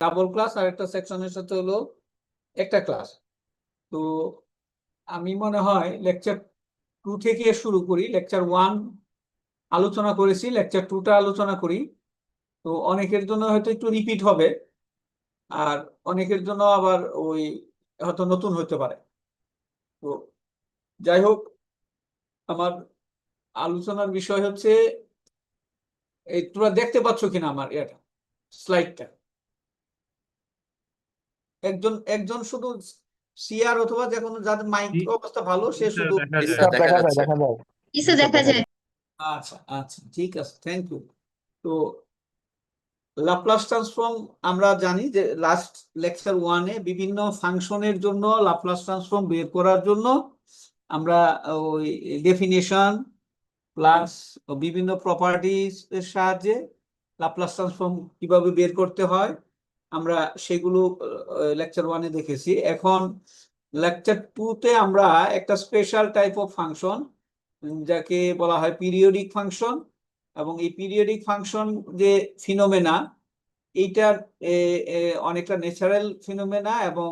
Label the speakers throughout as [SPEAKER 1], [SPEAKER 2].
[SPEAKER 1] Double class আর একটা সেকশনের সাথে হলো একটা ক্লাস। তো আমি মনে হয় লেকচার 2 থেকে শুরু করি। লেকচার 1 আলোচনা করেছি, লেকচার 2টা আলোচনা করি। তো অনেকের জন্য হয়তো একটু রিপিট হবে, আর অনেকের জন্য আবার ওই হয়তো নতুন হতে পারে। তো যাই হোক, আমার আলোচনার বিষয় হচ্ছে এই, তোমরা দেখতে পাচ্ছ কিনা আমার এটা স্লাইডটা? একজন একজন শুধু সিআর অথবা যে কোনো যাদের মাইক অবস্থা ভালো সে শুধু।
[SPEAKER 2] দেখা যাচ্ছে।
[SPEAKER 3] কিছু দেখা যায়।
[SPEAKER 1] আচ্ছা আচ্ছা, ঠিক আছে, থ্যাংক ইউ। তো লাপ্লাস ট্রান্সফর্ম আমরা জানি যে লাস্ট লেকচার 1-এ বিভিন্ন ফাংশনের জন্য লাপ্লাস ট্রান্সফর্ম বের করার জন্য আমরা ওই ডেফিনেশন প্লাস বিভিন্ন প্রপার্টিজ এর সাহায্যে লাপ্লাস ট্রান্সফর্ম কিভাবে বের করতে হয় আমরা সেগুলো লেকচার 1-এ দেখেছি। এখন লেকচার 2-তে আমরা একটা স্পেশাল টাইপ অফ ফাংশন যাকে বলা হয় পিরিয়ডিক ফাংশন, এবং এই পিরিয়ডিক ফাংশন যে ফিনোমেনা, এইটার অনেকটা ন্যাচারাল ফিনোমেনা এবং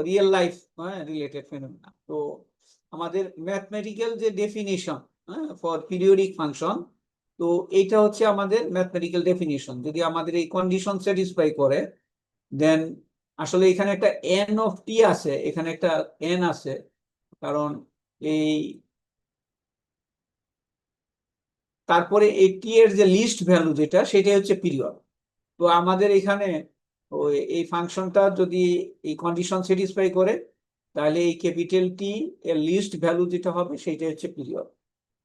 [SPEAKER 1] রিয়েল লাইফ রিলেটেড ফিনোমেনা। তো আমাদের ম্যাথমেটিক্যাল যে ডেফিনিশন ফর পিরিয়ডিক ফাংশন, তো এইটা হচ্ছে আমাদের ম্যাথমেটিক্যাল ডেফিনিশন। যদি আমাদের এই কন্ডিশন স্যাটিসফাই করে, দেন আসলে এখানে একটা এন অফ টি আছে, এখানে একটা এন আছে, কারণ এই তারপরে এই টি এর যে লিস্ট ভ্যালু যেটা, সেটাই হচ্ছে পিরিয়ড। তো আমাদের এখানে ওই এই ফাংশনটা যদি এই কন্ডিশন স্যাটিসফাই করে, তাহলে এই ক্যাপিটাল টি এর লিস্ট ভ্যালু যেটা হবে সেটা হচ্ছে পিরিয়ড।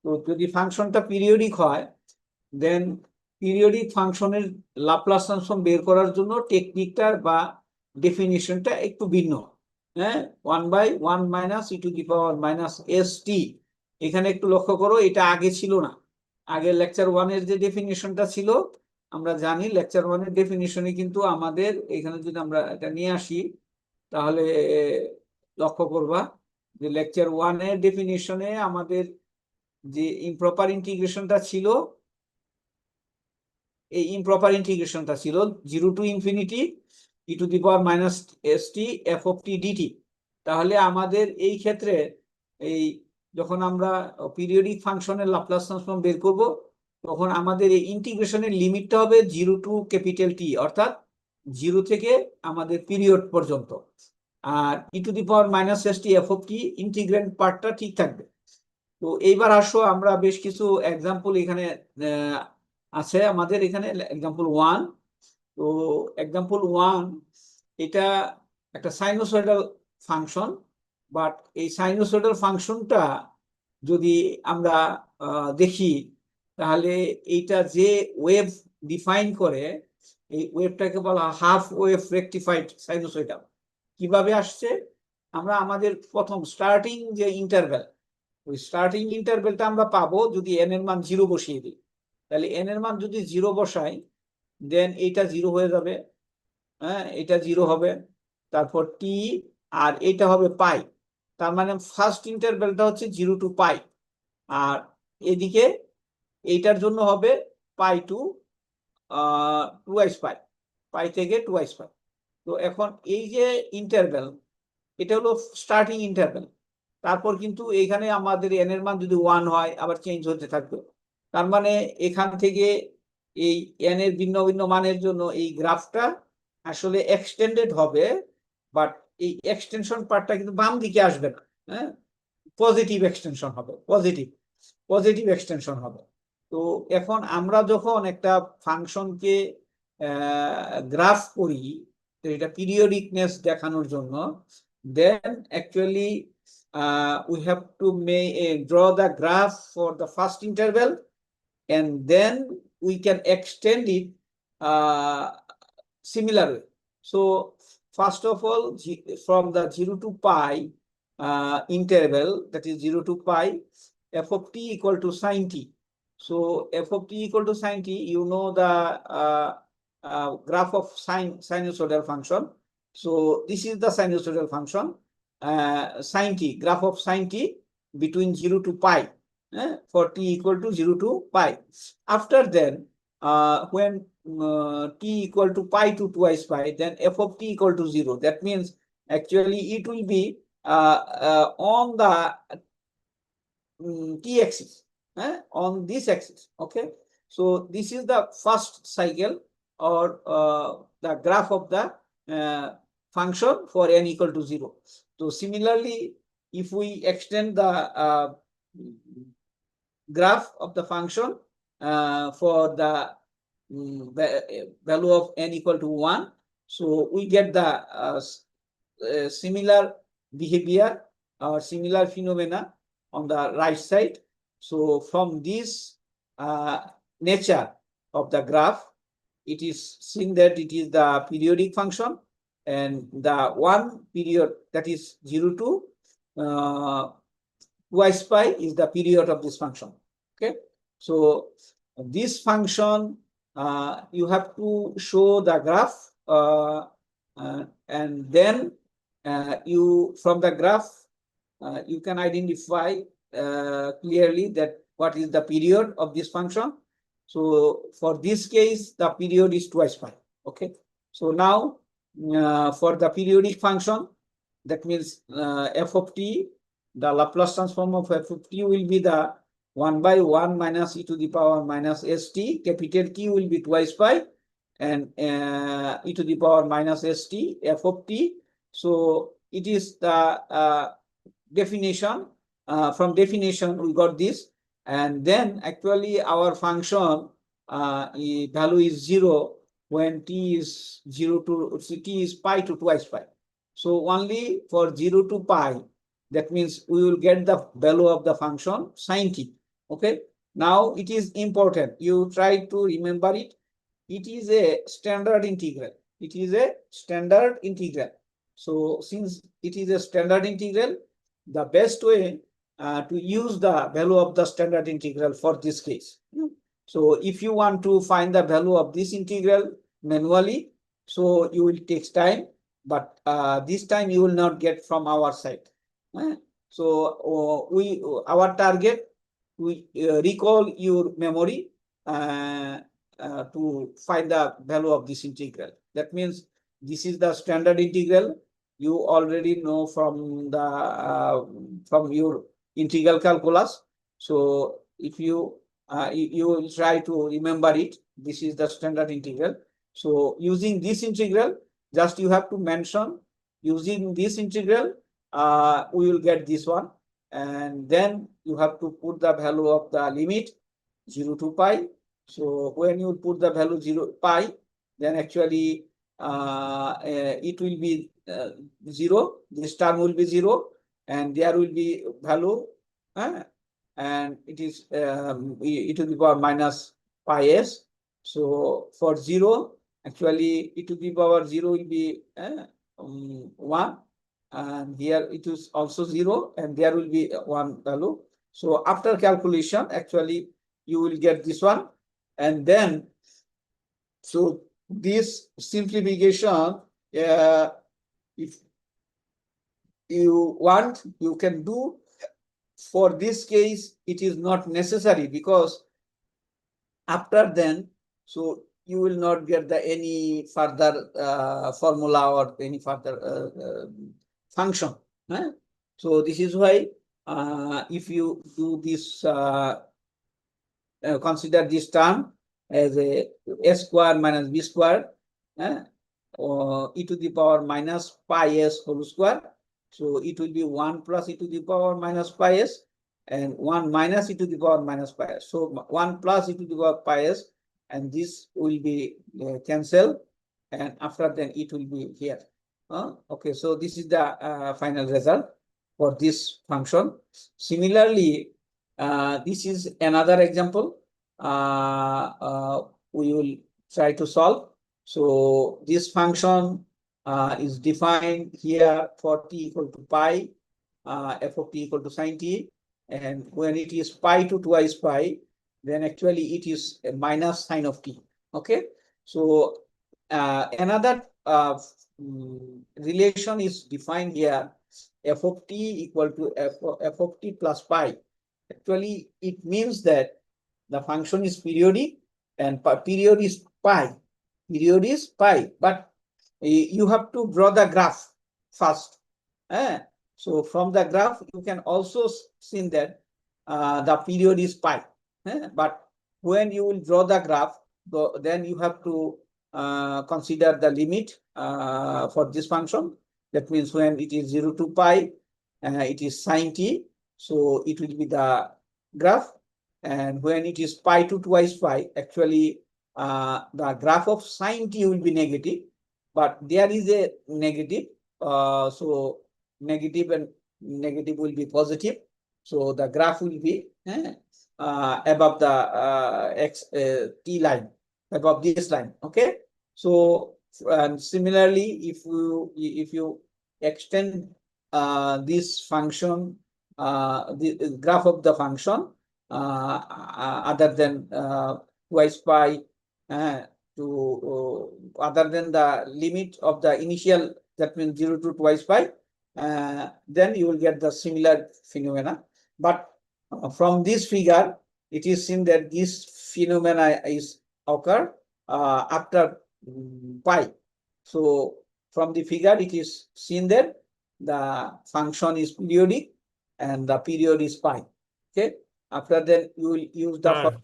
[SPEAKER 1] তো যদি ফাংশনটা পিরিয়ডিক হয়, দেন পিরিয়ডিক ফাংশনের লাপ্লাস ট্রান্সফর্ম বের করার জন্য টেকনিকটা বা ডেফিনিশনটা একটু ভিন্ন। হ্যাঁ, 1/1 minus E to the power minus s টি। এখানে একটু লক্ষ্য করো, এটা আগে ছিল না। আগে লেকচার 1-এর যে ডেফিনিশনটা ছিল, আমরা জানি লেকচার 1-এর ডেফিনিশনে কিন্তু আমাদের এখানে যদি আমরা এটা নিয়ে আসি, তাহলে লক্ষ্য করবা যে লেকচার 1-এর ডেফিনিশনে আমাদের যে ইমপ্রপার ইন্টিগ্রেশনটা ছিল, এই ইমপ্রপার ইন্টিগ্রেশনটা ছিল 0 to infinity e to the power minus s t f of t dt. তাহলে আমাদের এই ক্ষেত্রে এই যখন আমরা পিরিয়ডিক ফাংশনের লাপ্লাস ট্রান্সফর্ম বের করব, তখন আমাদের এই ইন্টিগ্রেশনের লিমিটটা হবে 0 টু ক্যাপিটাল টি, অর্থাৎ 0 থেকে আমাদের পিরিয়ড পর্যন্ত। আর e to the power minus s t f of t integrand পার্টটা ঠিক থাকবে। তো এইবার আসো আমরা বেশ কিছু এক্সাম্পল এখানে আছে আমাদের এখানে। এক্সাম্পল 1, তো এক্সাম্পল 1 এটা একটা সাইনোসয়েডাল ফাংশন, বাট এই সাইনোসয়েডাল ফাংশনটা যদি আমরা দেখি, তাহলে এইটা যে ওয়েভ ডিফাইন করে, এই ওয়েভটাকে বলা হাফ ওয়েভ রেকটিফাইড সাইনোসয়েডাল। কিভাবে আসছে? আমরা আমাদের প্রথম স্টার্টিং যে ইন্টারভ্যাল, ওই স্টার্টিং ইন্টারভ্যালটা আমরা পাবো যদি এন এর মান 0 বসিয়ে দিই। তাহলে এন এর মান যদি 0 বসাই, দেন এইটা 0 হয়ে যাবে। হ্যাঁ, এটা 0 হবে। তারপর টি, আর এটা হবে পাই। তার মানে ফার্স্ট ইন্টারভ্যালটা হচ্ছে 0 টু পাই, আর এদিকে এইটার জন্য হবে পাই টু 2s পাই, পাই থেকে 2s পাই। তো এখন এই যে ইন্টারভ্যাল, এটা হলো স্টার্টিং ইন্টারভ্যাল। তারপর কিন্তু এখানে আমাদের এন এর মান যদি 1 হয়, আবার চেঞ্জ হতে থাকবে। তার মানে এখান থেকে এই এন এর ভিন্ন ভিন্ন মানের জন্য এই গ্রাফটা আসলে এক্সটেন্ডেড হবে, বাট এই এক্সটেনশন পার্টটা কিন্তু বাম দিকে আসবে না। হ্যাঁ, পজিটিভ এক্সটেনশন হবে, পজিটিভ এক্সটেনশন হবে। তো এখন আমরা যখন একটা ফাংশনকে গ্রাফ করি, তো এটা পিরিয়ডিকনেস দেখানোর জন্য, then actually we have to draw the graph for the first interval, and then we can extend it similarly. So first of all, from the 0 to pi interval, that is 0 to pi, f of t equal to sin t. So f of t equal to sin t, you know the graph of sinusoidal function. So this is the sinusoidal function, sin t, graph of sin t between 0 to pi, for t equal to 0 to pi. After then, when t equal to pi to twice pi, then f of t equal to 0. That means actually it will be on the t-axis, on this axis. Okay, so this is the first cycle or the graph of the function for n equal to 0. So similarly, if we extend the graph of the function for the value of n equal to 1, so we get the similar behavior or similar phenomena on the right side. So from this nature of the graph, it is seen that it is the periodic function, and the one period, that is 0 to twice pi, is the period of this function. Okay, so this function you have to show the graph and then you, from the graph, you can identify clearly that what is the period of this function. So for this case, the period is twice pi. Okay, so now for the periodic function, that means f of t, the Laplace transform of f of t will be the 1 by 1 minus e to the power minus st. Capital T will be twice pi, and e to the power minus st, f of t. So it is the definition. From definition, we got this, and then actually our function value is 0 when t is 0 to t is pi to twice pi. So only for 0 to pi, that means we will get the value of the function sin t. Okay, now it is important, you try to remember it. It is a standard integral. It is a standard integral. So since it is a standard integral, the best way to use the value of the standard integral for this case. So if you want to find the value of this integral manually, so you will take time, but this time you will not get from our side. So our target, we recall your memory to find the value of this integral. That means this is the standard integral. You already know from the from your integral calculus. So if you you will try to remember it, this is the standard integral. So using this integral, just you have to mention, using this integral, we will get this one, and then you have to put the value of the limit 0 to pi. So when you put the value 0 pi, then actually it will be 0. This term will be 0, and there will be value, and it is e to the power minus pi s. So for 0, actually e to the power 0 will be 1, and here it is also 0, and there will be 1 value. So after calculation, actually you will get this one, and then so this simplification, if you want, you can do. For this case, it is not necessary, because after then, so you will not get the any further formula or any further function. So this is why if you do this, consider this term as a s square minus b square, or e to the power minus pi s whole square. So it will be 1 plus e to the power minus pi s, and 1 minus e to the power minus pi s. So 1 plus e to the power pi s, and this will be cancelled, and after then it will be here. Okay, so this is the final result for this function. Similarly, this is another example we will try to solve. So this function is defined here for t equal to pi, f of t equal to sin t, and when it is pi to twice pi, then actually it is a minus sine of t. Okay, so another relation is defined here, f of t equal to f of t plus pi. Actually, it means that the function is periodic, and period is pi. period is pi, but you have to draw the graph first. So from the graph, you can also see that the period is pi. But when you will draw the graph, then you have to consider the limit for this function. That means when it is 0 to pi, it is sine t. So it will be the graph. And when it is pi to twice pi, actually the graph of sine t will be negative, but there is a negative. So negative and negative will be positive. So the graph will be above the t line, above this line. Okay. So and similarly, if you extend this function, the graph of the function other than twice pi to other than the limit of the initial, that means 0 to twice pi, then you will get the similar phenomena. But from this figure, it is seen that this phenomena is occur after pi. So from the figure, it is seen that the function is periodic and the period is pi. Okay. After that, you will use the.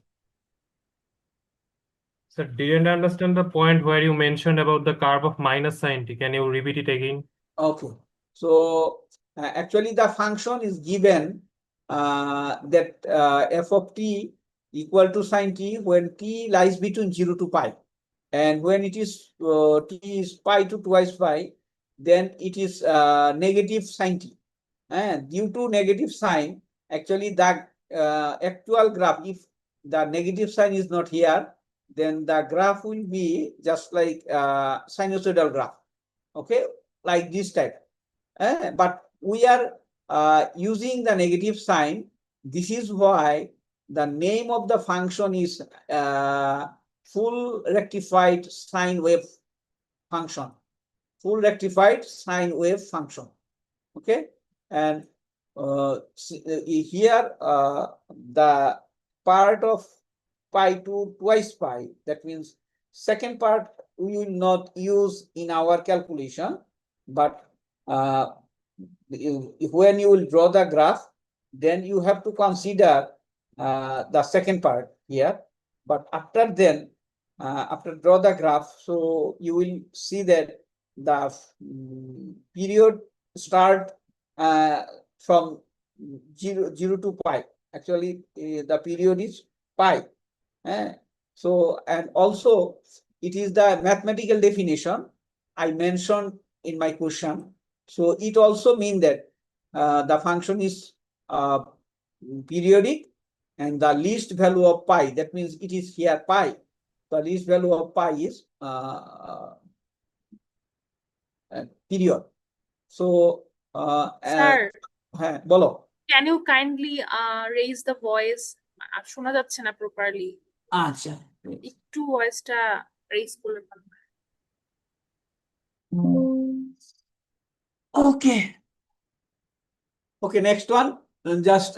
[SPEAKER 2] Sir, didn't understand the point where you mentioned about the curve of minus sine t. Can you repeat it again?
[SPEAKER 1] Okay. So actually, the function is given that f of t equal to sine t when t lies between 0 to pi. And when it is t is pi to twice pi, then it is negative sine t. And due to negative sign, actually the actual graph, if the negative sign is not here, then the graph will be just like sinusoidal graph. Okay, like this type. But we are using the negative sign. This is why the name of the function is full rectified sine wave function. Full rectified sine wave function. Okay, and here the part of pi to twice pi, that means second part we will not use in our calculation, but when you will draw the graph, then you have to consider the second part here. But after then, after draw the graph, so you will see that the period start from 0 to pi. Actually, the period is pi. So, and also it is the mathematical definition I mentioned in my question. So it also means that the function is periodic and the least value of pi, that means it is here pi. The least value of pi is period. So
[SPEAKER 3] Sir,
[SPEAKER 1] bolo.
[SPEAKER 3] Can you kindly raise the voice? শোনা যাচ্ছে না properly.
[SPEAKER 1] আচ্ছা,
[SPEAKER 3] একটু ভয়েসটা raise করলে ভালো হয়।
[SPEAKER 1] Okay. Okay, next one. Just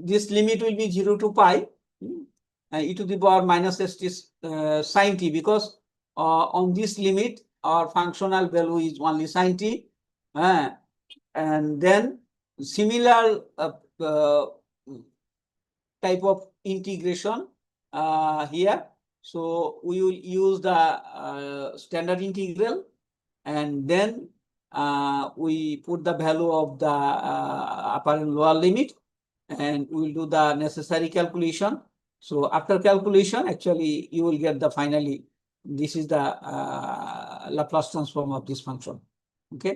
[SPEAKER 1] this limit will be 0 to pi e to the power minus st sine t, because on this limit our functional value is only sine t, and then similar type of integration here. So we will use the standard integral, and then we put the value of the upper and lower limit, and we will do the necessary calculation. So after calculation, actually you will get the finally, this is the Laplace transform of this function. Okay,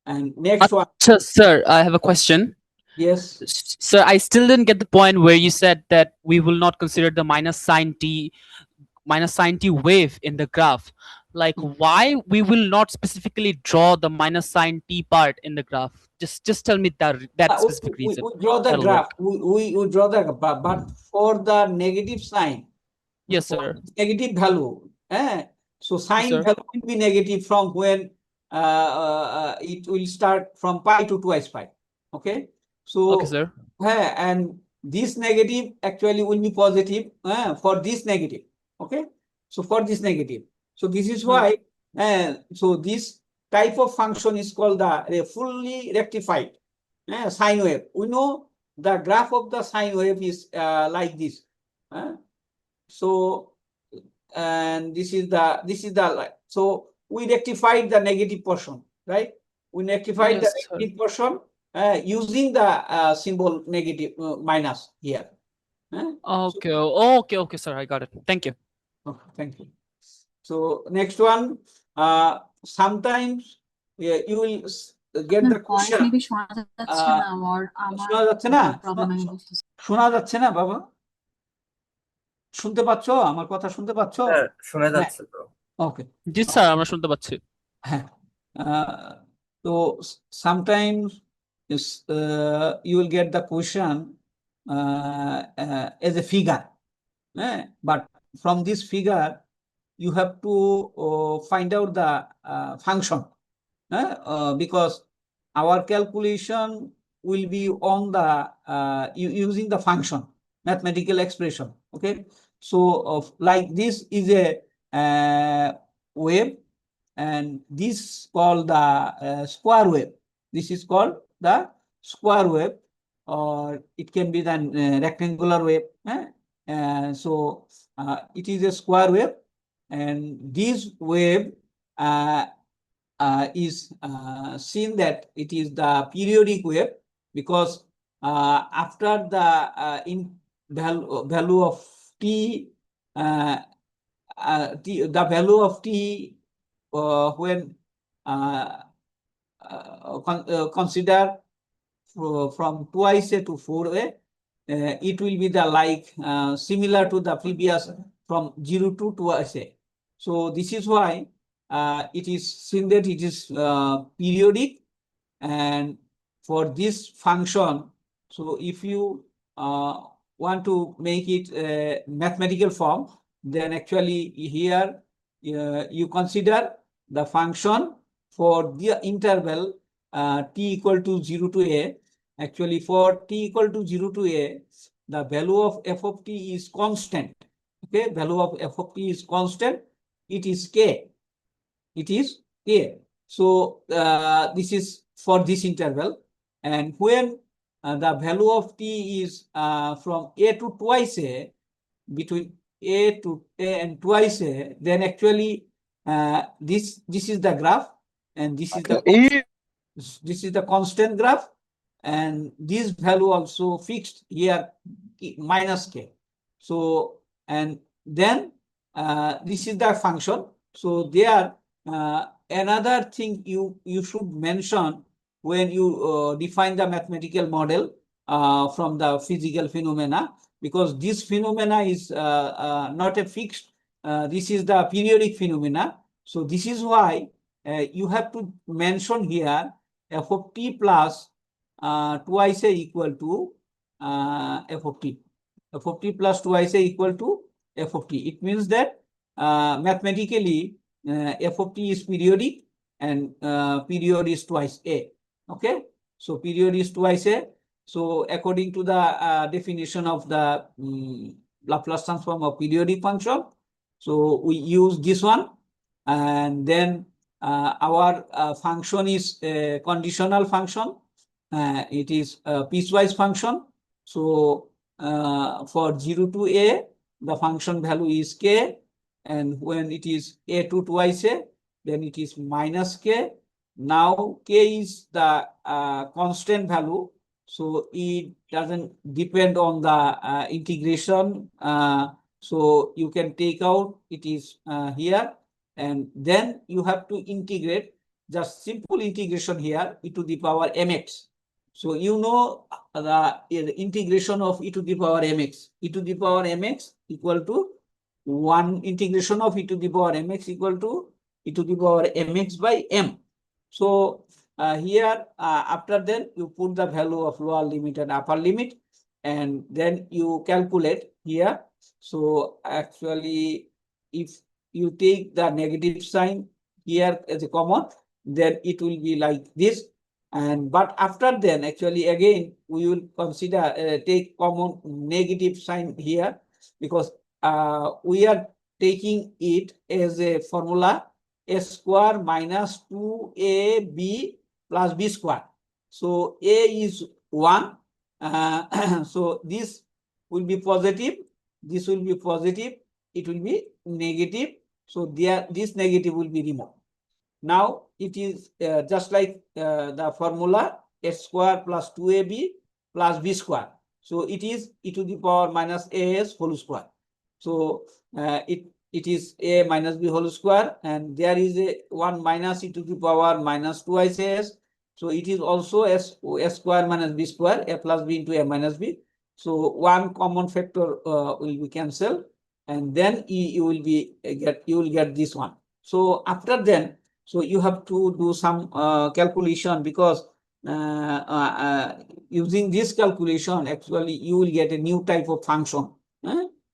[SPEAKER 1] and next one.
[SPEAKER 4] Sir, I have a question.
[SPEAKER 1] Yes.
[SPEAKER 4] Sir, I still didn't get the point where you said that we will not consider the minus sine t wave in the graph. Like, why we will not specifically draw the minus sine t part in the graph? Just tell me that specific reason.
[SPEAKER 1] We draw the graph. We draw the graph, but for the negative sign.
[SPEAKER 4] Yes, sir.
[SPEAKER 1] Negative value. So sine value will be negative from when it will start from pi to twice pi. Okay. So
[SPEAKER 4] okay, sir.
[SPEAKER 1] And this negative actually will be positive for this negative. Okay. So for this negative. So this is why, so this type of function is called the fully rectified sine wave. We know the graph of the sine wave is like this. So, and this is the so we rectified the negative portion, right? We rectified the
[SPEAKER 4] Yes, sir.
[SPEAKER 1] negative portion using the symbol negative minus here.
[SPEAKER 4] Okay, okay, sir. I got it. Thank you.
[SPEAKER 1] Okay, thank you. So next one, sometimes you will get the
[SPEAKER 5] voice
[SPEAKER 1] question.
[SPEAKER 5] Maybe শোনা যাচ্ছে না আমার
[SPEAKER 1] শোনা যাচ্ছে না?
[SPEAKER 5] Problem আমি বুঝতেছি
[SPEAKER 1] শোনা যাচ্ছে না বাবা? শুনতে পাচ্ছো? আমার কথা শুনতে পাচ্ছো?
[SPEAKER 6] হ্যাঁ শোনা যাচ্ছে তো।
[SPEAKER 1] ওকে।
[SPEAKER 4] জি স্যার, আমরা শুনতে পাচ্ছি।
[SPEAKER 1] হ্যাঁ। So sometimes you will get the question as a figure, but from this figure you have to find out the function, because our calculation will be on the using the function, mathematical expression. Okay, so like this is a wave, and this called the square wave. This is called the square wave, or it can be the rectangular wave. So it is a square wave, and this wave is seen that it is the periodic wave, because after the value of t, the value of t when consider from 2a to 4a, it will be the like similar to the previous from 0 to 2a. So this is why it is seen that it is periodic, and for this function, so if you want to make it a mathematical form, then actually here you consider the function for the interval t equal to 0 to a. Actually, for t equal to 0 to a, the value of f of t is constant. Okay, value of f of t is constant. It is k. It is k. So this is for this interval, and when the value of t is from a to twice a, between a to a and twice a, then actually this is the graph, and this is the constant graph, and this value also fixed here minus k. So, and then this is the function. So there another thing you should mention when you define the mathematical model from the physical phenomena, because this phenomena is not a fixed, this is the periodic phenomena. So this is why you have to mention here f of t plus twice a equal to f of t. F of t plus twice a equal to f of t. It means that mathematically f of t is periodic, and period is twice a. Okay, so period is twice a. So according to the definition of the Laplace transform of periodic function, so we use this one, and then our function is a conditional function. It is a piecewise function. So for 0 to a, the function value is k, and when it is a to twice a, then it is minus k. Now k is the constant value, so it doesn't depend on the integration. So you can take out, it is here, and then you have to integrate, just simple integration here, e to the power mx. So you know the integration of e to the power mx. E to the power mx equal to 1 integration of e to the power mx equal to e to the power mx by m. So here after then you put the value of lower limit and upper limit, and then you calculate here. So actually, if you take the negative sign here as a common, then it will be like this. And but after then, actually again we will consider take common negative sign here, because we are taking it as a formula a square minus 2ab plus b square. So a is 1. So this will be positive. This will be positive. It will be negative. So there, this negative will be removed. Now it is just like the formula s square plus 2ab plus b square. So it is e to the power minus as whole square. So it is a minus b whole square, and there is a 1 minus e to the power minus 2 as. So it is also s square minus b square, a plus b into a minus b. So one common factor will be cancelled, and then you will get this one. So after then, so you have to do some calculation, because using this calculation, actually you will get a new type of function.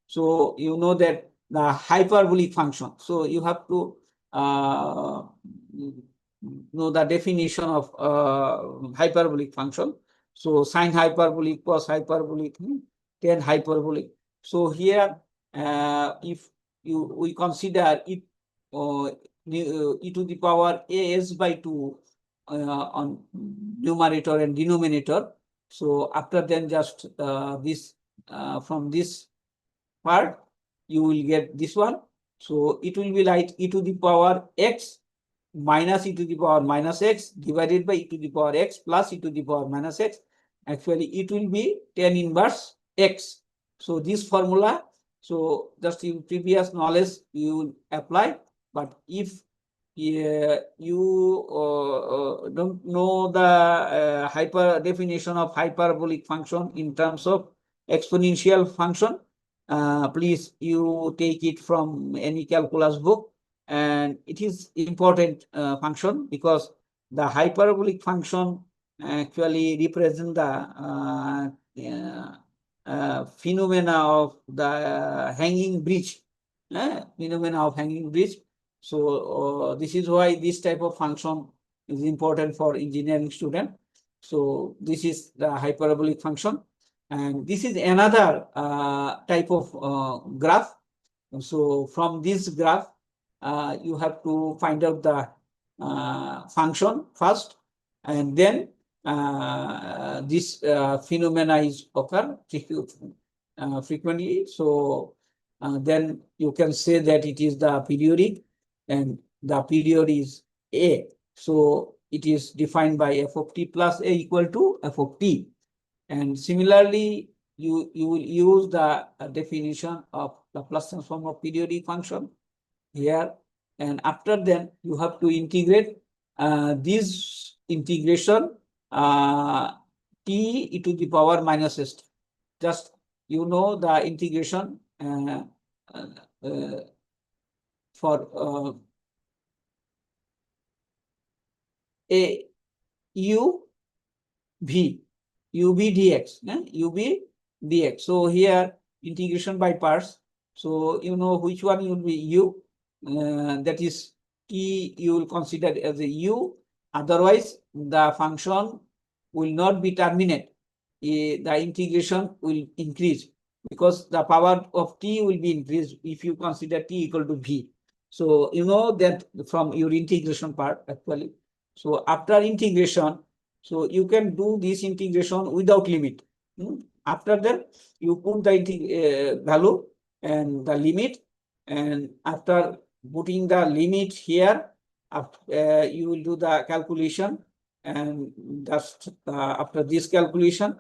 [SPEAKER 1] So you know that the hyperbolic function. So you have to know the definition of hyperbolic function. So sine hyperbolic, cos hyperbolic, tan hyperbolic. So here, if we consider it e to the power as by 2 on numerator and denominator. So after then, just this from this part you will get this one. So it will be like e to the power x minus e to the power minus x divided by e to the power x plus e to the power minus x. Actually it will be tan inverse x. So this formula, so just in previous knowledge you will apply. But if you don't know the definition of hyperbolic function in terms of exponential function, please you take it from any calculus book, and it is important function, because the hyperbolic function actually represent the phenomena of the hanging bridge. Phenomena of hanging bridge. So this is why this type of function is important for engineering student. So this is the hyperbolic function, and this is another type of graph. So from this graph, you have to find out the function first, and then this phenomena is occur frequently. So then you can say that it is the periodic, and the period is A. So it is defined by f of t plus A equal to f of t. And similarly, you will use the definition of the Laplace transform of periodic function here. And after then, you have to integrate this integration t e to the power minus st. Just you know the integration for a u v ub dx, ub dx. So here integration by parts. So you know which one will be u, that is t you will consider as a u. Otherwise, the function will not be terminate. The integration will increase, because the power of t will be increased if you consider t equal to v. So you know that from your integration part actually. So after integration, so you can do this integration without limit. After that, you put the value and the limit, and after putting the limit here, you will do the calculation, and just after this calculation,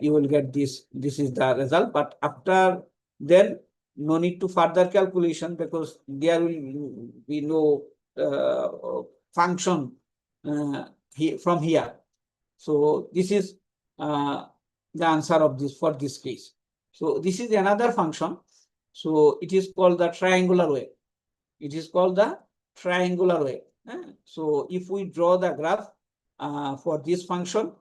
[SPEAKER 1] you will get this. This is the result. But after then, no need to further calculation, because there will be no function from here. So this is the answer of this for this case. So this is another function. So it is called the triangular wave. It is called the triangular wave. So if we draw the graph for this function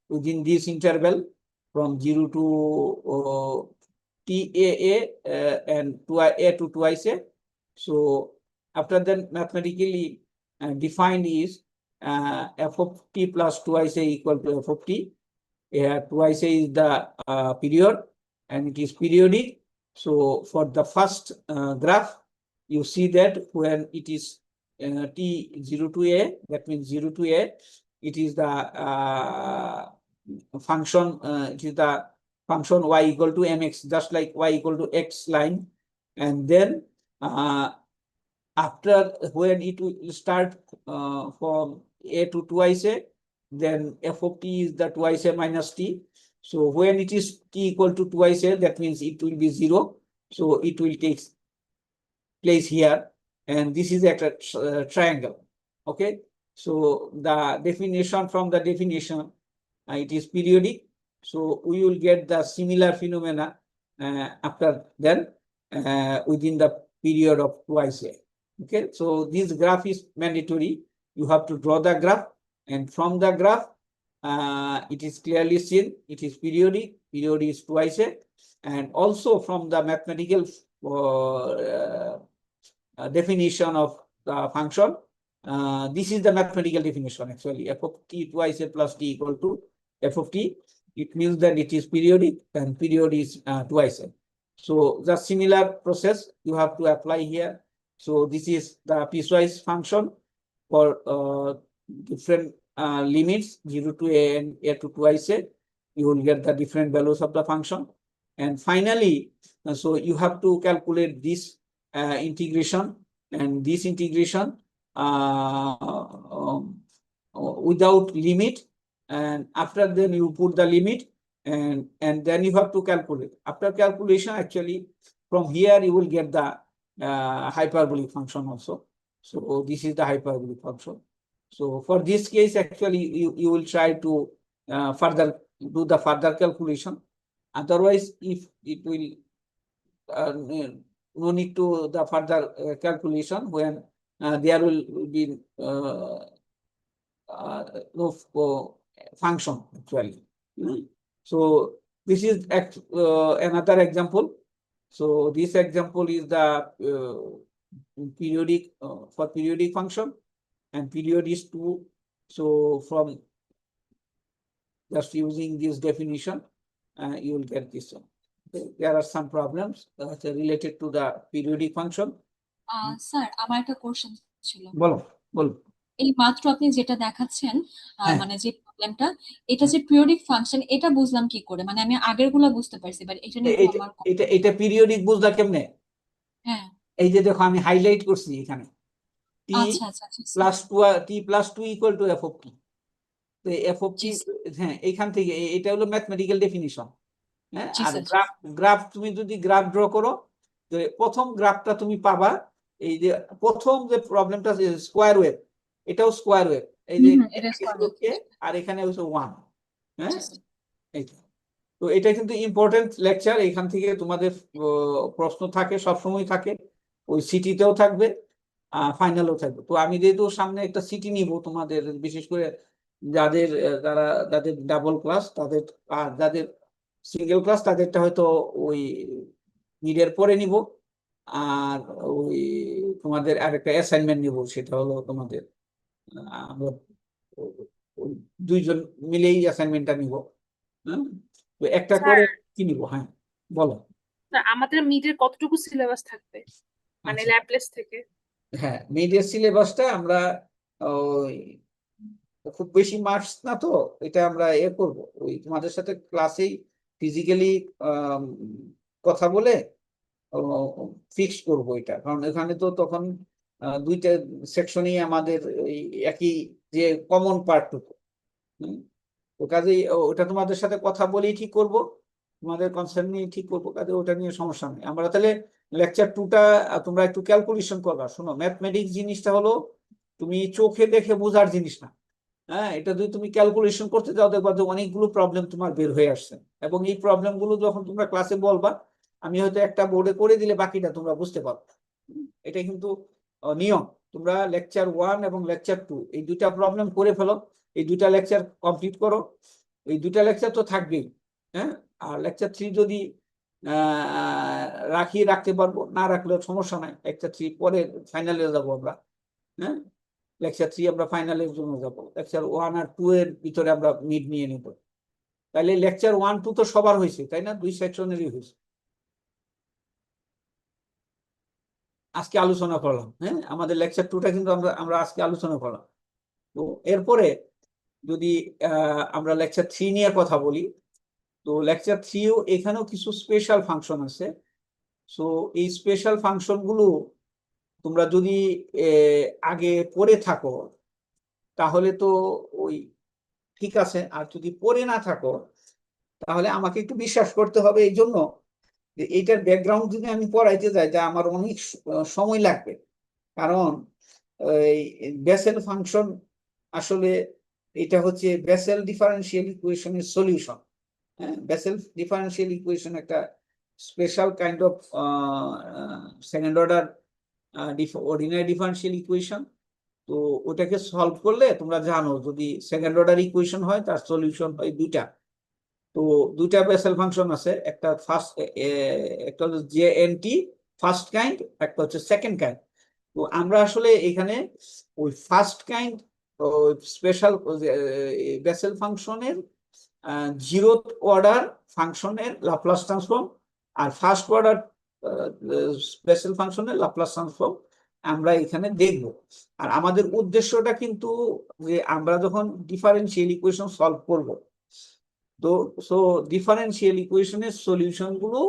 [SPEAKER 1] within this interval from 0 to TAA and 2A to twice A. So after that, mathematically defined is f of t plus twice A equal to f of t. Twice A is the period, and it is periodic. So for the first graph, you see that when it is t 0 to a, that means 0 to a, it is the function, it is the function y equal to mx, just like y equal to x line. And then after, when it will start from a to twice a, then f of t is the twice a minus t. So when it is t equal to twice a, that means it will be 0. So it will take place here, and this is a triangle. Okay, so the definition, from the definition, it is periodic. So we will get the similar phenomena after then within the period of twice a. Okay, so this graph is mandatory. You have to draw the graph, and from the graph, it is clearly seen it is periodic. Period is twice a, and also from the mathematical definition of the function. This is the mathematical definition actually. F of t twice a plus t equal to f of t. It means that it is periodic, and period is twice a. So the similar process you have to apply here. So this is the piecewise function for different limits 0 to a and a to twice a. You will get the different values of the function. And finally, so you have to calculate this integration, and this integration without limit, and after then you put the limit, and then you have to calculate. After calculation, actually from here you will get the hyperbolic function also. So this is the hyperbolic function. So for this case, actually you will try to further do the further calculation. Otherwise, if it will no need to the further calculation, when there will be no function actually. So this is another example. So this example is the periodic for periodic function, and period is 2. So from just using this definition, you will get this one. There are some problems related to the periodic function.
[SPEAKER 5] Sir আমার একটা question ছিল।
[SPEAKER 1] বলো বলো।
[SPEAKER 5] এই মাত্র আপনি যেটা দেখাচ্ছেন
[SPEAKER 1] হ্যাঁ।
[SPEAKER 5] মানে যে প্রবলেমটা, এটা যে পিরিয়ডিক ফাংশন, এটা বুঝলাম কি করে? মানে আমি আগেরগুলো বুঝতে পারছি, বাট এটা নিয়ে একটু আমার
[SPEAKER 1] এটা পিরিয়ডিক বুঝলা কেমনে?
[SPEAKER 5] হ্যাঁ,
[SPEAKER 1] এই যে দেখো আমি হাইলাইট করছি এখানে, t
[SPEAKER 5] আচ্ছা আচ্ছা আচ্ছা
[SPEAKER 1] plus 2 equal to f of t। তো f of t, হ্যাঁ, এইখান থেকে এটা হলো ম্যাথমেটিক্যাল ডেফিনিশন। হ্যাঁ,
[SPEAKER 5] জি
[SPEAKER 1] আর
[SPEAKER 5] স্যার।
[SPEAKER 1] গ্রাফ তুমি যদি গ্রাফ ড্র করো, তো প্রথম গ্রাফটা তুমি পাবা, এই যে প্রথম যে প্রবলেমটা স্কোয়ার ওয়েভ, এটাও স্কোয়ার ওয়েভ, এই যে
[SPEAKER 5] এটা
[SPEAKER 1] আর এখানে হচ্ছে 1। হ্যাঁ, এইটা। তো এটা কিন্তু ইম্পর্টেন্ট লেকচার। এখান থেকে তোমাদের প্রশ্ন থাকে, সবসময় থাকে, ওই সিটিতেও থাকবে, ফাইনালও থাকবে। তো আমি যেহেতু সামনে একটা সিটি নিব তোমাদের, বিশেষ করে যাদের যাদের ডাবল ক্লাস তাদের, আর যাদের সিঙ্গেল ক্লাস তাদেরটা হয়তো ওই মিডের পরে নিব। আর ওই তোমাদের আরেকটা অ্যাসাইনমেন্ট নিব, সেটা হলো তোমাদের আমরা দুইজন মিলেই অ্যাসাইনমেন্টটা নিব। হ্যাঁ, তো একটা করে কি নিব? হ্যাঁ বলো।
[SPEAKER 3] আমাদের মিডের কতটুকু সিলেবাস থাকবে, মানে ল্যাপলেস থেকে?
[SPEAKER 1] হ্যাঁ, মিডের সিলেবাসটা আমরা ওই খুব বেশি মার্কস না, তো এটা আমরা করব ওই তোমাদের সাথে ক্লাসেই ফিজিক্যালি কথা বলে ফিক্স করব এটা। কারণ এখানে তো তখন দুইটা সেকশনই আমাদের একই যে কমন পার্টটুকু। তো কাজেই ওটা তোমাদের সাথে কথা বলেই ঠিক করব, তোমাদের কনসার্ন নিয়ে ঠিক করবো, কাজে ওটা নিয়ে সমস্যা নেই। আমরা তাহলে লেকচার 2টা তোমরা একটু ক্যালকুলেশন করবা। শোনো, ম্যাথমেটিক্স জিনিসটা হলো তুমি চোখে দেখে বোঝার জিনিস না। হ্যাঁ, এটা যদি তুমি ক্যালকুলেশন করতে যাও, দেখবা যে অনেকগুলো প্রবলেম তোমার বের হয়ে আসছে, এবং এই প্রবলেমগুলো যখন তোমরা ক্লাসে বলবা, আমি হয়তো একটা বোর্ডে করে দিলে বাকিটা তোমরা বুঝতে পারবে। এটা কিন্তু নিয়ম। তোমরা লেকচার 1 এবং লেকচার 2 এই দুইটা প্রবলেম করে ফেলো, এই দুইটা লেকচার কমপ্লিট করো। এই দুইটা লেকচার তো থাকবেই। হ্যাঁ, আর লেকচার 3 যদি রাখতে পারবো, না রাখলেও সমস্যা নাই। লেকচার 3 পরে ফাইনালে যাবো আমরা। হ্যাঁ, লেকচার 3 আমরা ফাইনালের জন্য যাবো। লেকচার 1 আর 2 এর ভিতরে আমরা মিড নিয়ে নেব। তাহলে লেকচার 1, 2 তো সবার হয়েছে, তাই না? 2 সেকশনেরই হয়েছে। আজকে আলোচনা করলাম। হ্যাঁ, আমাদের লেকচার 2টা কিন্তু আমরা আজকে আলোচনা করলাম। তো এরপরে যদি আমরা লেকচার 3 নিয়ে কথা বলি, তো লেকচার 3ও এখানেও কিছু স্পেশাল ফাংশন আছে। সো এই স্পেশাল ফাংশন গুলো তোমরা যদি আগে পড়ে থাকো তাহলে তো ওই ঠিক আছে, আর যদি পড়ে না থাকো তাহলে আমাকে একটু বিশ্বাস করতে হবে। এই জন্য যে এইটার ব্যাকগ্রাউন্ড যদি আমি পড়াইতে যাই তা আমার অনেক সময় লাগবে, কারণ এই বেসেল ফাংশন আসলে এটা হচ্ছে বেসেল ডিফারেনশিয়াল ইকুয়েশনের সলিউশন। হ্যাঁ, বেসেল ডিফারেনশিয়াল ইকুয়েশন একটা special kind of second order ordinary differential equation. তো ওটাকে সলভ করলে তোমরা জানো যদি সেকেন্ড অর্ডার ইকুয়েশন হয় তার সলিউশন হয় দুইটা। তো দুইটা বেসেল ফাংশন আছে, একটা একটা হচ্ছে জেএনটি ফার্স্ট কাইন্ড, একটা হচ্ছে সেকেন্ড কাইন্ড। তো আমরা আসলে এখানে ওই ফার্স্ট কাইন্ড স্পেশাল বেসেল ফাংশনের জিরোথ অর্ডার ফাংশনের লাপ্লাস ট্রান্সফর্ম আর ফার্স্ট অর্ডার বেসেল ফাংশনের লাপ্লাস ট্রান্সফর্ম আমরা এখানে দেখব। আর আমাদের উদ্দেশ্যটা কিন্তু যে আমরা যখন ডিফারেনশিয়াল ইকুয়েশন সলভ করব, তো সো ডিফারেনশিয়াল ইকুয়েশনের সলিউশন গুলো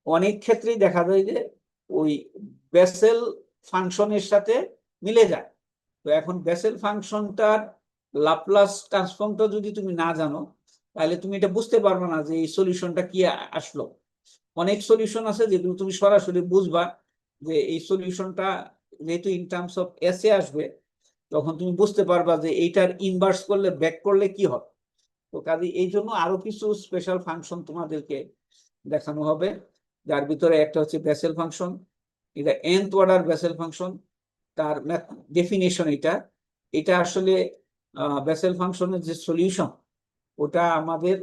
[SPEAKER 1] অনেক ক্ষেত্রেই দেখা যায় যে ওই বেসেল ফাংশনের সাথে মিলে যায়। তো এখন বেসেল ফাংশনটার লাপ্লাস ট্রান্সফর্মটা যদি তুমি না জানো তাহলে তুমি এটা বুঝতে পারবে না যে এই সলিউশনটা কি আসলো। অনেক সলিউশন আছে যেগুলো তুমি সরাসরি বুঝবা যে এই সলিউশনটা যেহেতু in terms of S A আসবে, তখন তুমি বুঝতে পারবা যে এইটার ইনভার্স করলে ব্যাক করলে কি হবে। তো কাজে এই জন্য আরো কিছু স্পেশাল ফাংশন তোমাদেরকে দেখানো হবে, যার ভিতরে একটা হচ্ছে বেসেল ফাংশন। এটা nth অর্ডার বেসেল ফাংশন, তার ডেফিনেশন এটা আসলে বেসেল ফাংশনের যে সলিউশন ওটা আমাদের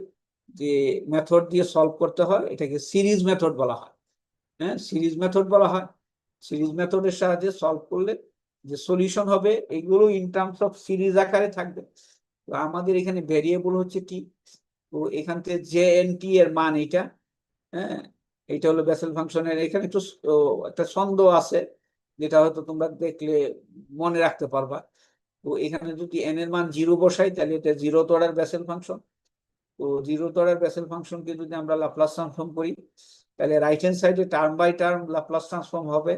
[SPEAKER 1] যে মেথড দিয়ে সলভ করতে হয় এটাকে সিরিজ মেথড বলা হয়। হ্যাঁ, সিরিজ মেথড বলা হয়। সিরিজ মেথডের সাহায্যে সলভ করলে যে সলিউশন হবে এগুলো ইন টার্মস অফ সিরিজ আকারে থাকবে। তো আমাদের এখানে ভেরিয়েবল হচ্ছে টি, তো এখান থেকে জে এন টি এর মান এইটা। হ্যাঁ, এইটা হলো বেসেল ফাংশনের। এখানে একটু একটা ছন্দ আছে যেটা হয়তো তোমরা দেখলে মনে রাখতে পারবা। তো এখানে যদি এন এর মান 0 বসাই তাহলে এটা জিরোথ অর্ডার বেসেল ফাংশন। তো জিরোথ অর্ডার বেসেল ফাংশনকে যদি আমরা লাপ্লাস ট্রান্সফর্ম করি তাহলে রাইট হ্যান্ড সাইডে term by term Laplace transform হবে।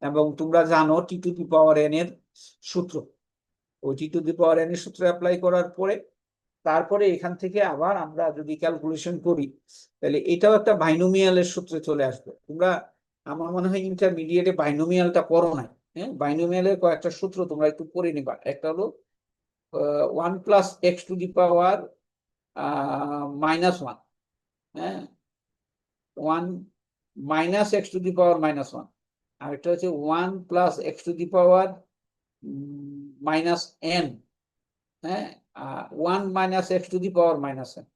[SPEAKER 1] এবং তোমরা জানো টি টু দি পাওয়ার এন এর সূত্র, ওই টি টু দি পাওয়ার এন এর সূত্র অ্যাপ্লাই করার পরে তারপরে এখান থেকে আবার আমরা যদি ক্যালকুলেশন করি তাহলে এটাও একটা বাইনোমিয়ালের সূত্রে চলে আসবে। তোমরা আমার মনে হয় ইন্টারমিডিয়েটে বাইনোমিয়ালটা পড়ো নাই। হ্যাঁ, বাইনোমিয়ালের কয়েকটা সূত্র তোমরা একটু পড়ে নিবা। একটা হলো 1 প্লাস এক্স টু দি পাওয়ার -1, হ্যাঁ, 1 মাইনাস এক্স টু দি পাওয়ার -1, আর একটা হচ্ছে 1 plus x two the power -n, হ্যাঁ, 1 minus x two the power -n।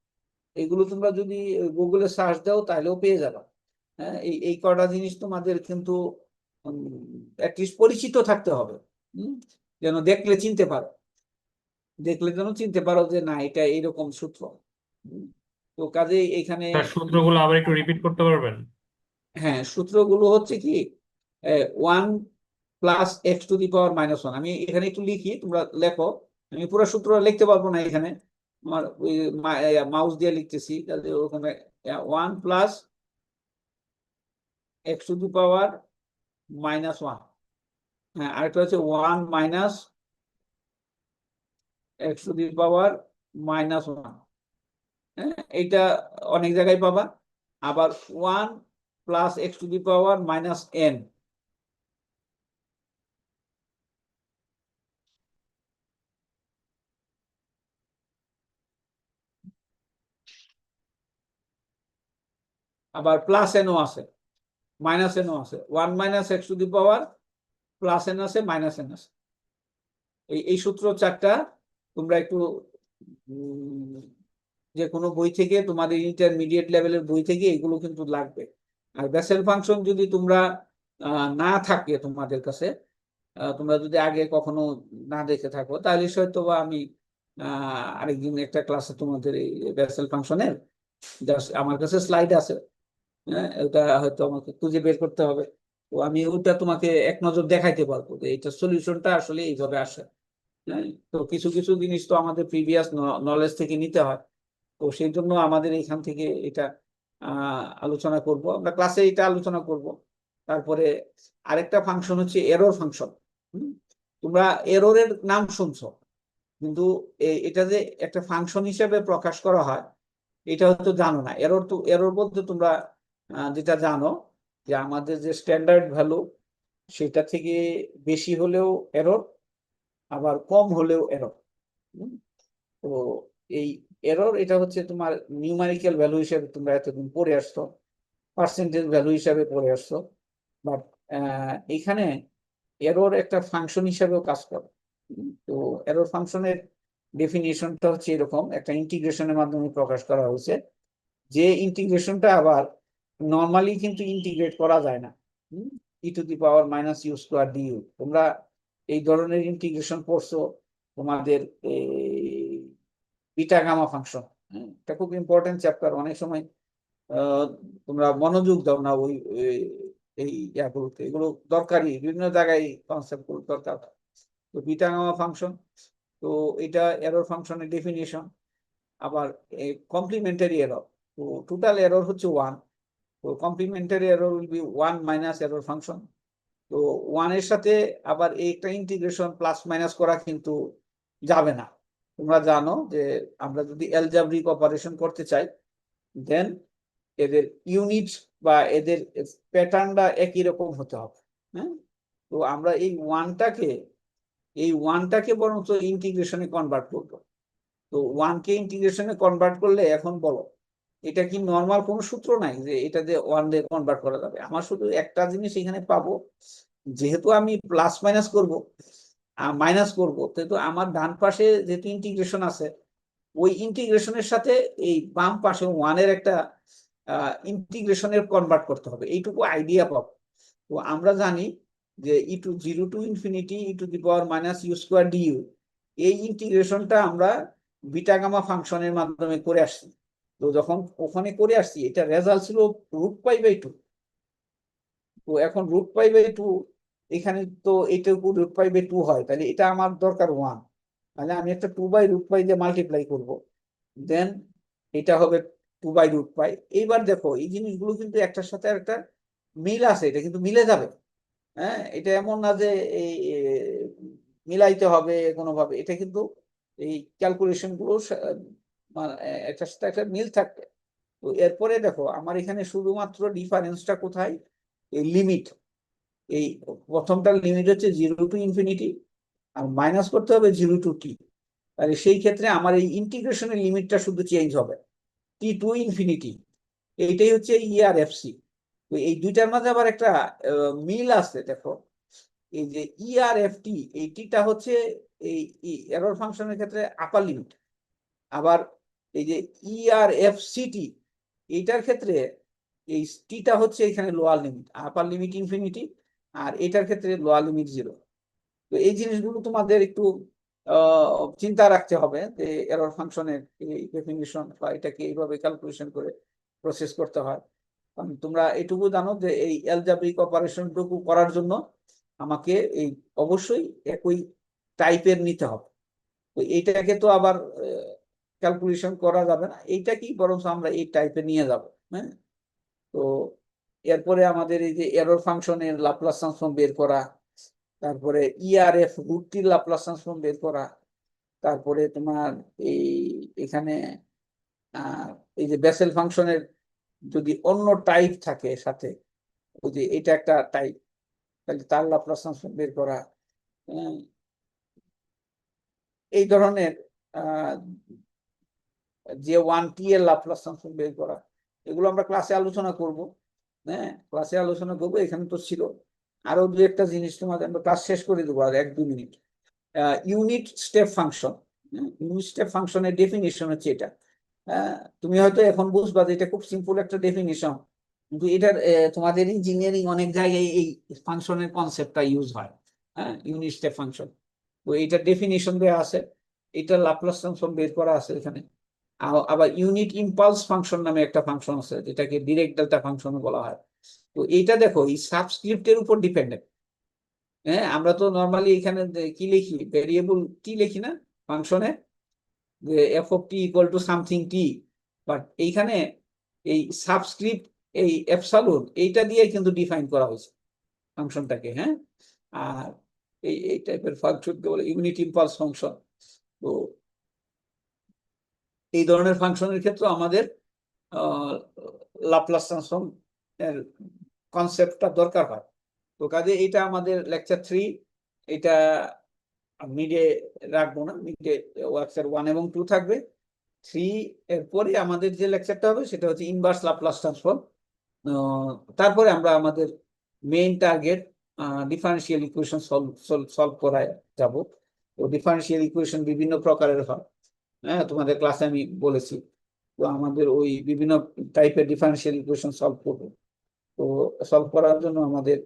[SPEAKER 1] এগুলো তোমরা যদি গুগলে সার্চ দাও তাহলেও পেয়ে যাবে। হ্যাঁ, এই কটা জিনিস তোমাদের কিন্তু অ্যাটলিস্ট পরিচিত থাকতে হবে, যেন দেখলে চিনতে পারো, যেন চিনতে পারো যে না এটা এইরকম সূত্র। তো কাজে এখানে
[SPEAKER 2] স্যার সূত্রগুলো আবার একটু রিপিট করতে পারবেন?
[SPEAKER 1] হ্যাঁ, সূত্রগুলো হচ্ছে কি 1 প্লাস এক্স টু দি পাওয়ার -1। আমি এখানে একটু লিখি, তোমরা লেখো। আমি পুরো সূত্র লিখতে পারবো না, এখানে আমার ওই মাউস দিয়ে লিখতেছি। ওখানে 1 প্লাস এক্স টু দি পাওয়ার -1, হ্যাঁ, আরেকটা হচ্ছে 1 মাইনাস এক্স টু দি পাওয়ার -1। হ্যাঁ, এইটা অনেক জায়গায় পাবা। আবার 1 plus x two the power -n, আবার প্লাস এনও আছে, মাইনাস এনও আছে। 1 minus x two the power plus N আছে, মাইনাস এন আছে। এই সূত্র চারটা তোমরা একটু যে কোনো বই থেকে, তোমাদের ইন্টারমিডিয়েট লেভেলের বই থেকে এগুলো কিন্তু লাগবে। আর বেসেল ফাংশন যদি তোমরা না থাকে তোমাদের কাছে, তোমরা যদি আগে কখনো না দেখে থাকো তাহলে হয়তো বা আমি আরেকদিন একটা ক্লাসে তোমাদের এই বেসেল ফাংশনের জাস্ট আমার কাছে স্লাইড আছে, হ্যাঁ, ওটা হয়তো আমাকে খুঁজে বের করতে হবে। তো আমি ওটা তোমাকে এক নজর দেখাইতে পারবো যে এটা সলিউশনটা আসলে এইভাবে আসে। হ্যাঁ, তো কিছু কিছু জিনিস তো আমাদের প্রিভিয়াস নলেজ থেকে নিতে হয়, তো সেই জন্য আমাদের এখান থেকে এটা আলোচনা করব, আমরা ক্লাসে এটা আলোচনা করব। তারপরে আরেকটা ফাংশন হচ্ছে এরর ফাংশন। তোমরা এররের নাম শুনছো, কিন্তু এটা যে একটা ফাংশন হিসেবে প্রকাশ করা হয় এটা হয়তো জানো না। এরর তো, এরর বলতে তোমরা যেটা জানো যে আমাদের যে স্ট্যান্ডার্ড ভ্যালু সেটা থেকে বেশি হলেও এরর, আবার কম হলেও এরর। তো এই এরর এটা হচ্ছে তোমার নিউমারিক্যাল ভ্যালু হিসেবে তোমরা এতদিন পড়ে আসছো, পার্সেন্টেজ ভ্যালু হিসাবে পড়ে আসছো, বাট এখানে এরর একটা ফাংশন হিসাবেও কাজ করে। তো এরর ফাংশনের ডেফিনিশনটা হচ্ছে এরকম, একটা ইন্টিগ্রেশনের মাধ্যমে প্রকাশ করা হয়েছে, যে ইন্টিগ্রেশনটা আবার নর্মালি কিন্তু ইন্টিগ্রেট করা যায় না। e⁻⁻u²du, তোমরা এই ধরনের ইন্টিগ্রেশন পড়ছো তোমাদের বিটা গামা ফাংশন। এটা খুব ইম্পর্টেন্ট চ্যাপ্টার, অনেক সময় তোমরা মনোযোগ দাও না ওই এই ইয়াগুলোতে, এগুলো দরকারি, বিভিন্ন জায়গায় কনসেপ্ট গুলো দরকার। তো বিটা গামা ফাংশন, তো এটা এরর ফাংশনের ডেফিনিশন। আবার কমপ্লিমেন্টারি এরর, তো টোটাল এরর হচ্ছে 1, তো complementary error will be 1 minus error function. তো 1 এর সাথে আবার একটা ইন্টিগ্রেশন প্লাস মাইনাস করা কিন্তু যাবে না। তোমরা জানো যে আমরা যদি অ্যালজেব্রিক অপারেশন করতে চাই দেন এদের ইউনিট বা এদের প্যাটার্নটা একই রকম হতে হবে। হ্যাঁ, তো আমরা এই ওয়ানটাকে বরঞ্চ ইন্টিগ্রেশনে কনভার্ট করবো। তো 1 কে ইন্টিগ্রেশনে কনভার্ট করলে এখন বলো এটা কি নর্মাল কোনো সূত্র নাই যে এটা দিয়ে 1 দিয়ে কনভার্ট করা যাবে? আমার শুধু একটা জিনিস এখানে পাবো, যেহেতু আমি প্লাস মাইনাস করব মাইনাস করবো, কিন্তু আমার ডান পাশে যেহেতু ইন্টিগ্রেশন আছে, ওই ইন্টিগ্রেশনের সাথে এই বাম পাশে 1 এর একটা ইন্টিগ্রেশনের কনভার্ট করতে হবে, এইটুকু আইডিয়া পাবো। তো আমরা জানি যে e⁻⁻u²du এই ইন্টিগ্রেশনটা আমরা বিটা গামা ফাংশনের মাধ্যমে করে আসছি। তো যখন ওখানে করে আসছি এটা রেজাল্ট ছিল √π/2। তো এখন √π/2 এখানে তো এইটুকু √π/2 হয়, তাহলে এটা আমার দরকার 1, তাহলে আমি একটা 2/√π দিয়ে মাল্টিপ্লাই করব, দেন এটা হবে 2/√π। এইবার দেখো এই জিনিসগুলো কিন্তু একটার সাথে একটা মিল আছে, এটা কিন্তু মিলে যাবে। হ্যাঁ, এটা এমন না যে এই মিলাইতে হবে কোনোভাবে, এটা কিন্তু এই ক্যালকুলেশন গুলো একটার সাথে একটা মিল থাকবে। তো এরপরে দেখো আমার এখানে শুধুমাত্র ডিফারেন্সটা কোথায়, এই লিমিট, এই প্রথমটার লিমিট হচ্ছে 0 টু ইনফিনিটি, আর মাইনাস করতে হবে 0 টু t। তাহলে সেই ক্ষেত্রে আমার এই ইন্টিগ্রেশনের লিমিটটা শুধু চেঞ্জ হবে, t টু ইনফিনিটি, এইটাই হচ্ছে ERFC। তো এই দুইটার মাঝে আবার একটা মিল আছে, দেখো এই যে ERFT, এই টিটা হচ্ছে এই এরর ফাংশনের ক্ষেত্রে আপার লিমিট, আবার এই যে ERFCT এইটার ক্ষেত্রে এই টিটা হচ্ছে এখানে lower limit, upper limit infinity, আর এটার ক্ষেত্রে লোয়ার লিমিট 0। তো এই জিনিসগুলো তোমাদের একটু চিন্তা রাখতে হবে যে এরর ফাংশনের এই ডেফিনিশন বা এটাকে এইভাবে ক্যালকুলেশন করে প্রসেস করতে হয়। কারণ তোমরা এটুকু জানো যে এই অ্যালজেব্রিক অপারেশনটুকু করার জন্য আমাকে এই অবশ্যই একই টাইপের নিতে হবে। তো এইটাকে তো আবার ক্যালকুলেশন করা যাবে না, এইটা কি বরং আমরা এই টাইপে নিয়ে যাব। হ্যাঁ, তো এরপরে আমাদের এই যে এরর ফাংশনের ল্যাপ্লাস ট্রান্সফর্ম বের করা, তারপরে ERF √t ল্যাপ্লাস ট্রান্সফর্ম বের করা, তারপরে তোমার এই এখানে এই যে বেসেল ফাংশনের যদি অন্য টাইপ থাকে সাথে, ওই যে এটা একটা টাইপ, তাহলে তার ল্যাপ্লাস ট্রান্সফর্ম বের করা, এই ধরনের যে 1t এর ল্যাপ্লাস ট্রান্সফর্ম বের করা, এগুলো আমরা ক্লাসে আলোচনা করব। হ্যাঁ, ক্লাসে আলোচনা করবো, এখানে তো ছিল আরো দু একটা জিনিস, তোমাদের আমরা ক্লাস শেষ করে দেবো আর 1-2 minute. Unit step function, unit step ফাংশনের ডেফিনিশন হচ্ছে এটা। তুমি হয়তো এখন বুঝবা যে এটা খুব সিম্পল একটা ডেফিনিশন, কিন্তু এটার তোমাদের ইঞ্জিনিয়ারিং অনেক জায়গায় এই ফাংশনের কনসেপ্টটা ইউজ হয়। হ্যাঁ, ইউনিট স্টেপ ফাংশন, তো এইটার ডেফিনিশন দেওয়া আছে, এটা ল্যাপ্লাস ট্রান্সফর্ম বের করা আছে এখানে। আবার ইউনিট ইম্পালস ফাংশন নামে একটা ফাংশন আছে, যেটাকে ডিরেক্ট ডেল্টা ফাংশন বলা হয়। তো এইটা দেখো এই সাবস্ক্রিপ্টের উপর ডিপেন্ডেন্ট। হ্যাঁ, আমরা তো নর্মালি এখানে কি লিখি, ভেরিয়েবল টি লিখি না ফাংশনে, যে F of T equal to something T, but এইখানে এই সাবস্ক্রিপ্ট এই এপসালুন এইটা দিয়ে কিন্তু ডিফাইন করা হয়েছে ফাংশনটাকে। হ্যাঁ, আর এই টাইপের ফাংশনকে বলে ইউনিট ইম্পালস ফাংশন। তো এই ধরনের ফাংশনের ক্ষেত্রে আমাদের লাপ্লাস ট্রান্সফর্ম এর কনসেপ্টটা দরকার হয়। তো কাজে এটা আমাদের লেকচার 3, এটা মিডে রাখবো না, মিডে লেকচার 1 এবং 2 থাকবে। 3 এর পরে আমাদের যে লেকচারটা হবে সেটা হচ্ছে ইনভার্স লাপ্লাস ট্রান্সফর্ম। তারপরে আমরা আমাদের main target differential equation solve করায় যাব। তো ডিফারেনশিয়াল ইকুয়েশন বিভিন্ন প্রকারের হয়, হ্যাঁ তোমাদের ক্লাসে আমি বলেছি। তো আমাদের ওই বিভিন্ন টাইপের ডিফারেনশিয়াল ইকুয়েশন সলভ করবো। তো সলভ করার জন্য আমাদের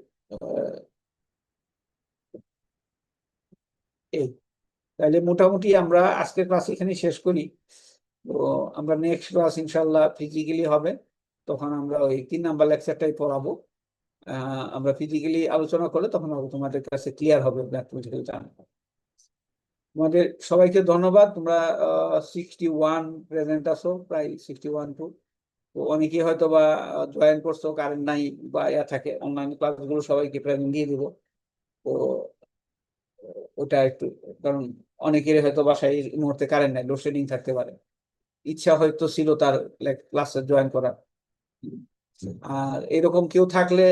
[SPEAKER 1] এই তাহলে মোটামুটি আমরা আজকের ক্লাস এখানে শেষ করি। তো আমরা নেক্সট ক্লাস ইনশাল্লাহ ফিজিক্যালি হবে, তখন আমরা ওই 3 নাম্বার লেকচারটাই পড়াবো। আমরা ফিজিক্যালি আলোচনা করলে তখন তোমাদের কাছে ক্লিয়ার হবে ম্যাথমেটিক্যাল জানা। তোমাদের সবাইকে ধন্যবাদ, তোমরা 61 প্রেজেন্ট আছো, প্রায় 61 টু। তো অনেকেই হয়তো বা জয়েন করছো, কারেন্ট নাই বা থাকে, অনলাইন ক্লাসগুলো সবাইকে প্রেজেন্ট দিয়ে দিব। তো ওটা একটু, কারণ অনেকের হয়তো বাসায় এই মুহূর্তে কারেন্ট নাই, লোডশেডিং থাকতে পারে, ইচ্ছা হয়তো ছিল তার ক্লাসে জয়েন করার। আর এরকম কেউ থাকলে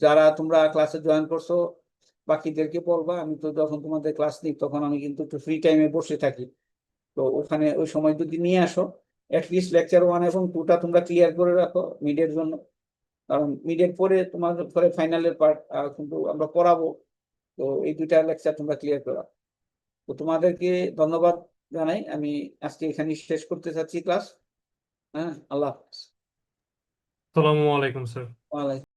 [SPEAKER 1] যারা তোমরা ক্লাসে জয়েন করছো বাকিদেরকে বলবা, আমি তো যখন তোমাদের ক্লাস নিই তখন আমি কিন্তু একটু ফ্রি টাইমে বসে থাকি। তো ওখানে ওই সময় যদি নিয়ে আসো, অ্যাটলিস্ট লেকচার 1 এবং 2টা তোমরা ক্লিয়ার করে রাখো মিডের জন্য, কারণ মিডের পরে তোমাদের পরে ফাইনালের পার্ট কিন্তু আমরা পড়াবো। তো এই 2টা লেকচার তোমরা ক্লিয়ার করো। তো তোমাদেরকে ধন্যবাদ জানাই, আমি আজকে এখানে শেষ করতে চাচ্ছি ক্লাস। হ্যাঁ, আল্লাহ হাফেজ।
[SPEAKER 2] আসসালামু আলাইকুম স্যার।
[SPEAKER 1] ওয়ালাইকুম